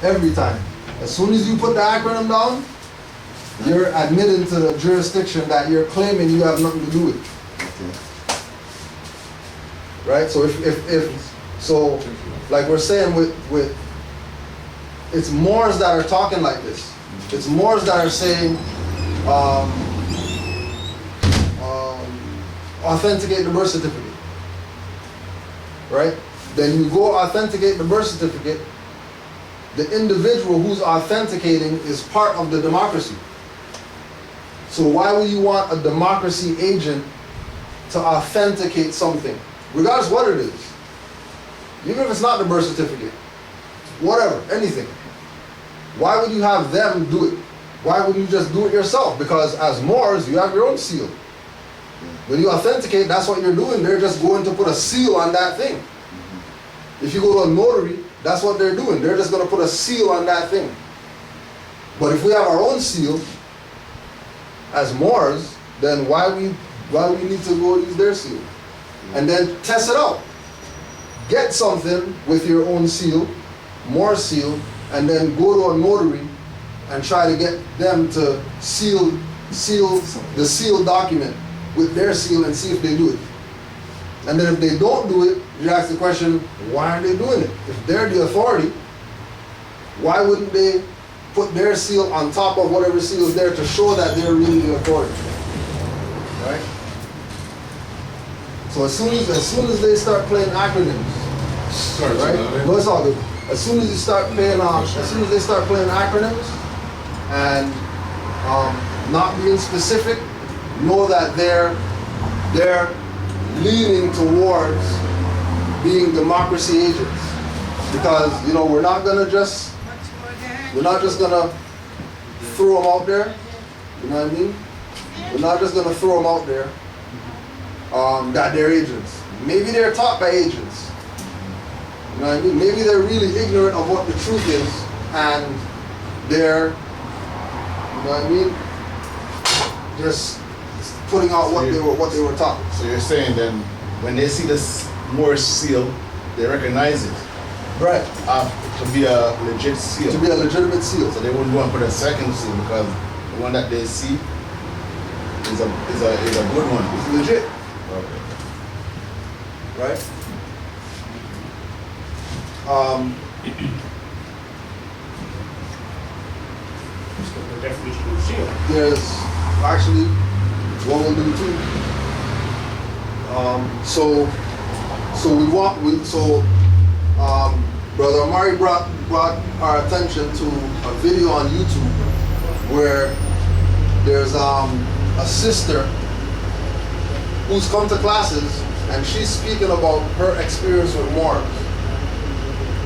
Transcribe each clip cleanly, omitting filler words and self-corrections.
Every time. As soon as you put the acronym down, you're admitting to the jurisdiction that you're claiming you have nothing to do with. Okay. Right? So so like we're saying with it's Moors that are talking like this. It's Moors that are saying authenticate the birth certificate. Right? Then you go authenticate the birth certificate. The individual who's authenticating is part of the democracy. So why would you want a democracy agent to authenticate something? Regardless what it is. Even if it's not the birth certificate. Whatever, anything. Why would you have them do it? Why wouldn't you just do it yourself? Because as Moors, you have your own seal. When you authenticate, that's what you're doing. They're just going to put a seal on that thing. If you go to a notary, that's what they're doing. They're just going to put a seal on that thing. But if we have our own seal, as Moors, then why we need to go use their seal? And then test it out. Get something with your own seal, Moor seal, and then go to a notary and try to get them to seal the sealed document with their seal and see if they do it. And then if they don't do it, you ask the question, why aren't they doing it? If they're the authority, why wouldn't they put their seal on top of whatever seal is there to show that they're really the authority? Right? So as soon as they start playing acronyms, right? No, it's all good. As soon as they start playing acronyms and not being specific, know that they're leaning towards being democracy agents, because we're not just gonna throw them out there. You know what I mean? We're not just gonna throw them out there that they're agents. Maybe they're taught by agents. You know what I mean? Maybe they're really ignorant of what the truth is, and they're, you know what I mean, just putting out what they were taught. So you're saying then, when they see this Moorish seal, they recognize it. Right. To be a legit seal. To be a legitimate seal. So they wouldn't go and put a second seal because the one that they see is a good one. It's legit. Okay. Right? The definition of seal. There's actually what we'll do too. Brother Amari brought our attention to a video on YouTube where there's a sister who's come to classes and she's speaking about her experience with Moors.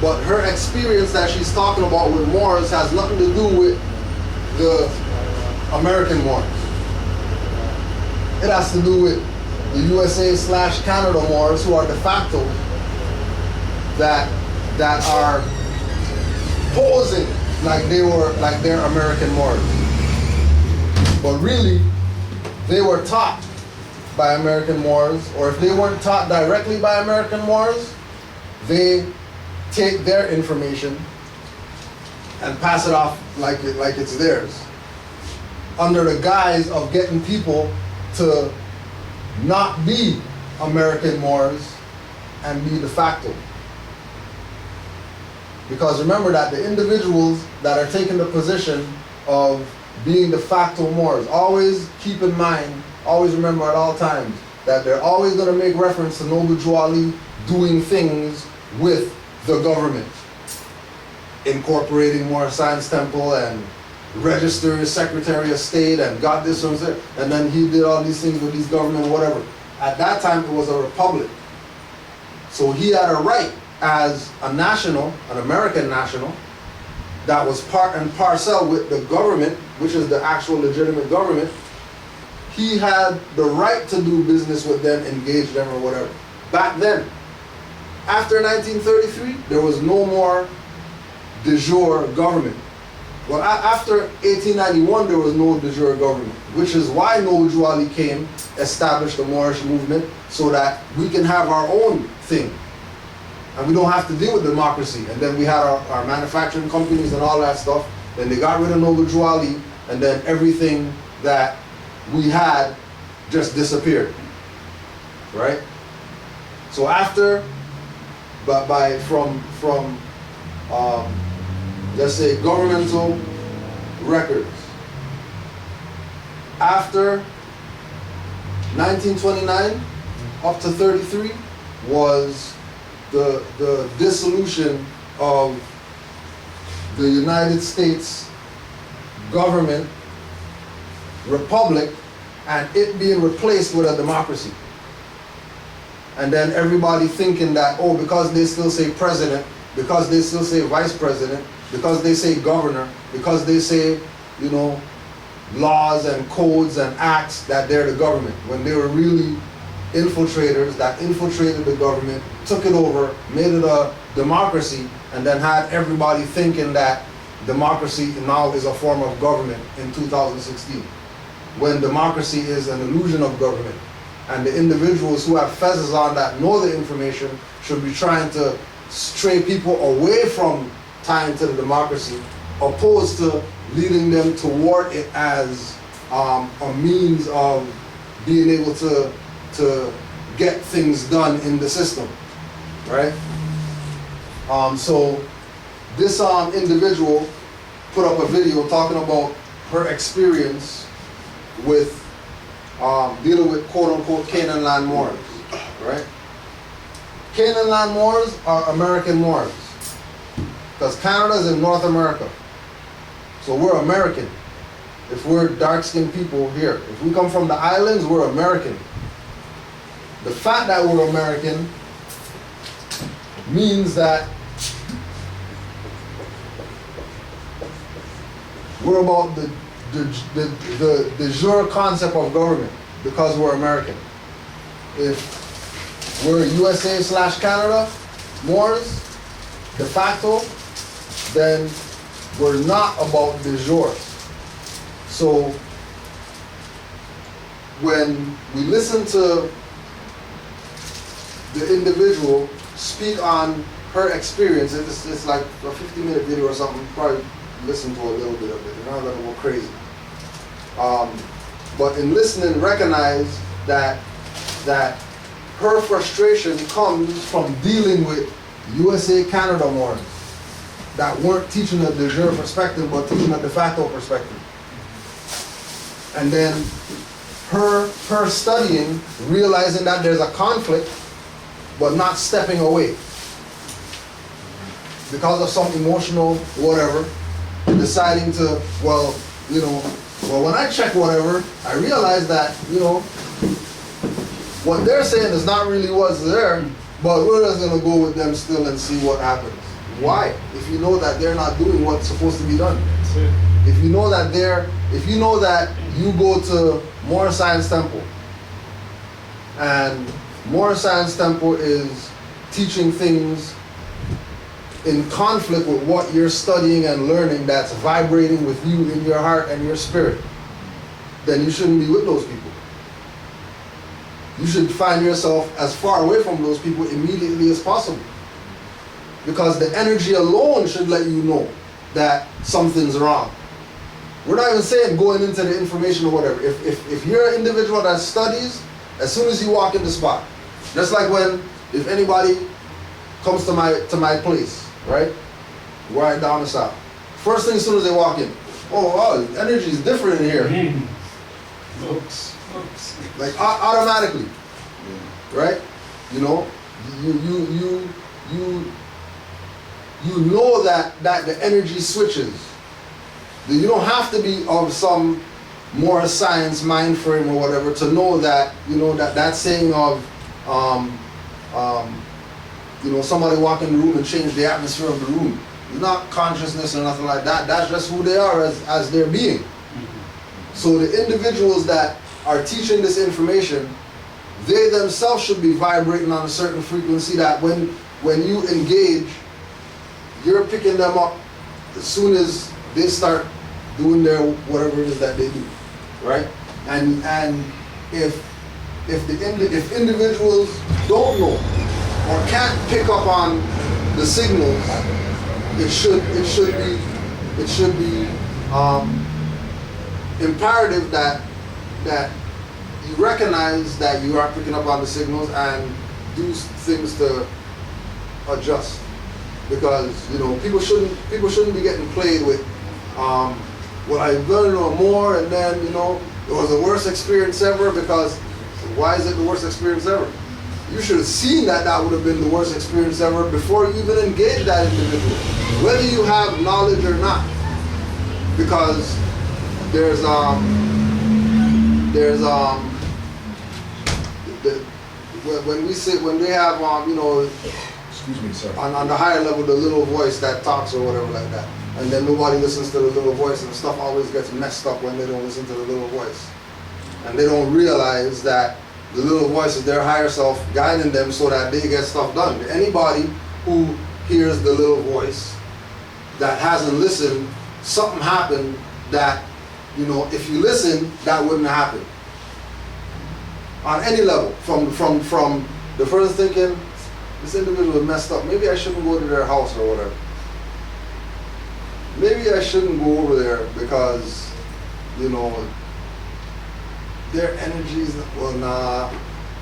But her experience that she's talking about with Moors has nothing to do with the American Moors. It has to do with the USA/Canada Moors, who are de facto, that are posing like they're American Moors. But really, they were taught by American Moors, or if they weren't taught directly by American Moors, they take their information and pass it off like it's theirs, under the guise of getting people to not be American Moors and be de facto. Because remember that the individuals that are taking the position of being de facto Moors, always keep in mind, always remember at all times, that they're always going to make reference to Noble Drew Ali doing things with the government. Incorporating Moor Science Temple and register Secretary of State and got this and that, and then he did all these things with these government, whatever. At that time, it was a republic. So he had a right as a national, an American national, that was part and parcel with the government, which is the actual legitimate government. He had the right to do business with them, engage them or whatever. Back then, after 1933, there was no more de jure government. Well, after 1891, there was no de jure government, which is why Noble Drew Ali came, established the Moorish movement, so that we can have our own thing. and we don't have to deal with democracy. And then we had our manufacturing companies and all that stuff. Then they got rid of Noble Drew Ali, and then everything that we had just disappeared, right? So after, from let's say governmental records, after 1929 up to 33 was the dissolution of the United States government, republic, and it being replaced with a democracy. And then everybody thinking that, oh, because they still say president, because they still say vice president, because they say governor, because they say, you know, laws and codes and acts, that they're the government, when they were really infiltrators that infiltrated the government, took it over, made it a democracy, and then had everybody thinking that democracy now is a form of government in 2016, when democracy is an illusion of government. And the individuals who have fezzes on that know the information should be trying to stray people away from tying to the democracy, opposed to leading them toward it as a means of being able to get things done in the system, right? So this individual put up a video talking about her experience with dealing with quote-unquote Canaanland Moors, right? Canaanland Moors are American Moors, because Canada is in North America. So we're American. If we're dark-skinned people here, if we come from the islands, we're American. The fact that we're American means that we're about the jure concept of government, because we're American. If we're USA/Canada Moors, de facto, then we're not about de jure. So when we listen to the individual speak on her experience, it's like a 50-minute video or something, probably listen to a little bit of it, you're not gonna go crazy. But in listening, recognize that her frustration comes from dealing with USA/Canada Moors that weren't teaching a de jure perspective, but teaching a de facto perspective. And then her studying, realizing that there's a conflict, but not stepping away because of some emotional whatever, deciding to, well, when I check whatever, I realize that, what they're saying is not really what's there, but we're just gonna go with them still and see what happens. Why? If you know that they're not doing what's supposed to be done. That's it. If you know that you go to Moore Science Temple, and Moore Science Temple is teaching things in conflict with what you're studying and learning, that's vibrating with you in your heart and your spirit, then you shouldn't be with those people. You should find yourself as far away from those people immediately as possible, because the energy alone should let you know that something's wrong. We're not even saying going into the information or whatever. If you're an individual that studies, as soon as you walk in the spot, just like if anybody comes to my place, right, right down the south, first thing as soon as they walk in, oh, energy is different in here. Folks. Like automatically, right? You know that the energy switches. You don't have to be of some more science mind frame or whatever to know that, that saying of somebody walk in the room and change the atmosphere of the room. It's not consciousness or nothing like that. That's just who they are as their being. So the individuals that are teaching this information, they themselves should be vibrating on a certain frequency that when you engage, you're picking them up as soon as they start doing their whatever it is that they do, right? And if individuals don't know or can't pick up on the signals, it should be imperative that you recognize that you are picking up on the signals and do things to adjust, because people shouldn't be getting played with. Well, I'm gonna know more, and then it was the worst experience ever. Because why is it the worst experience ever? You should have seen that would have been the worst experience ever before you even engage that individual, whether you have knowledge or not. Because there's when they have Excuse me, sir. on the higher level, the little voice that talks or whatever like that, and then nobody listens to the little voice, and stuff always gets messed up when they don't listen to the little voice, and they don't realize that the little voice is their higher self guiding them so that they get stuff done. Anybody who hears the little voice that hasn't listened, something happened that if you listen, that wouldn't happen. On any level, from the first thinking, this individual messed up. Maybe I shouldn't go to their house or whatever. Maybe I shouldn't go over there because, their energies, well, nah,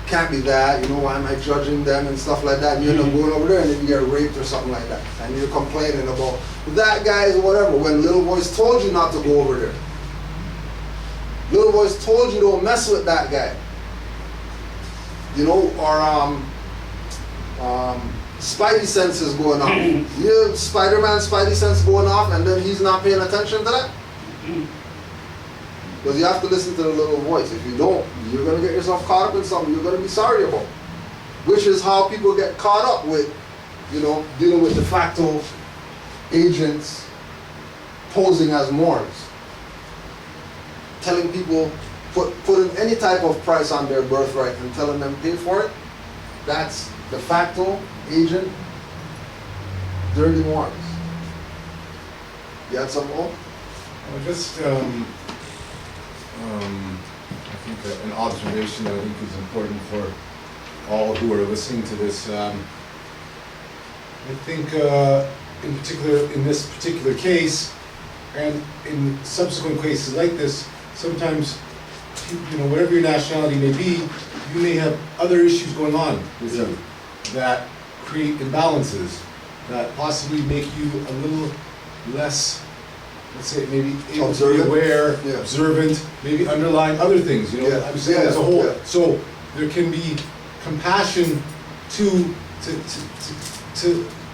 can't be that. Why am I judging them and stuff like that? And you end up going over there and then you get raped or something like that. And you're complaining about that guy or whatever, when little voice told you not to go over there. Little voice told you don't mess with that guy. Or Spidey senses going off. Yeah, Spider-Man Spidey sense going off, and then he's not paying attention to that. Because you have to listen to the little voice. If you don't, you're going to get yourself caught up in something you're going to be sorry about. Which is how people get caught up with, dealing with de facto agents posing as Moors. Telling people, putting any type of price on their birthright and telling them pay for it, that's de facto agent, dirty Moors. You had something more? Well, just, I think that an observation that I think is important for all who are listening to this. I think, in particular, in this particular case, and in subsequent cases like this, sometimes, whatever your nationality may be, you may have other issues going on with you that create imbalances that possibly make you a little less, let's say, maybe able to be aware, observant, maybe underlying other things. I'm saying as a whole. Yeah. So there can be compassion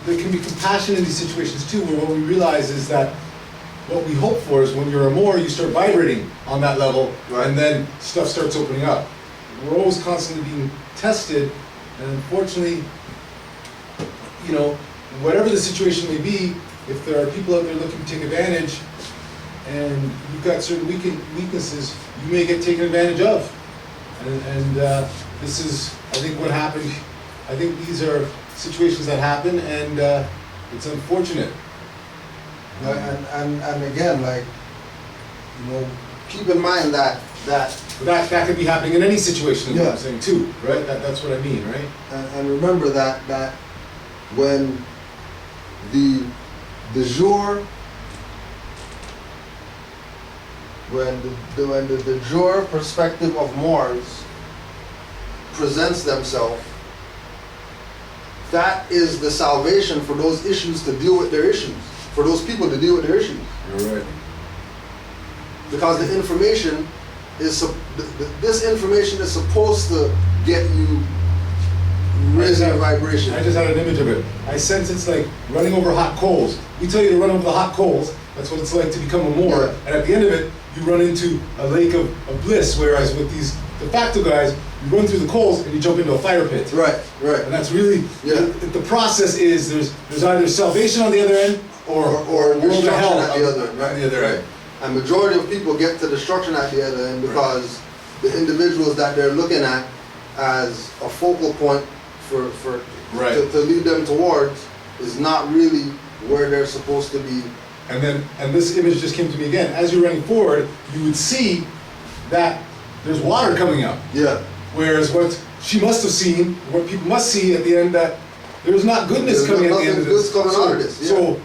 there can be compassion in these situations too, where what we realize is that what we hope for is when you're a Moor, you start vibrating on that level, right, and then stuff starts opening up. We're always constantly being tested, and unfortunately, whatever the situation may be, if there are people out there looking to take advantage, and you've got certain weaknesses, you may get taken advantage of. And this is, I think, what happened. I think these are situations that happen, and it's unfortunate. And again, keep in mind that could be happening in any situation. Yeah. I'm saying too, right? That's what I mean, right? And remember that when the jure perspective of Moors presents themselves, that is the salvation for those issues to deal with their issues. For those people to deal with their issues. You're right. Because the information is, this information is supposed to get you raising your vibration. I just had an image of it. I sense it's like running over hot coals. We tell you to run over the hot coals. That's what it's like to become a Moor. Yeah. And at the end of it, you run into a lake of bliss. Whereas with these de facto guys, you run through the coals and you jump into a fire pit. Right. And that's really, the process is there's either salvation on the other end, or destruction at the other end. Right. The other end. And majority of people get to destruction at the other end because the individuals that they're looking at as a focal point to lead them towards is not really where they're supposed to be. And this image just came to me again. As you're running forward, you would see that there's water coming up. Yeah. Whereas what she must have seen, what people must see at the end, that there's not goodness There's coming at the end nothing of this. good's coming out of this, yeah. So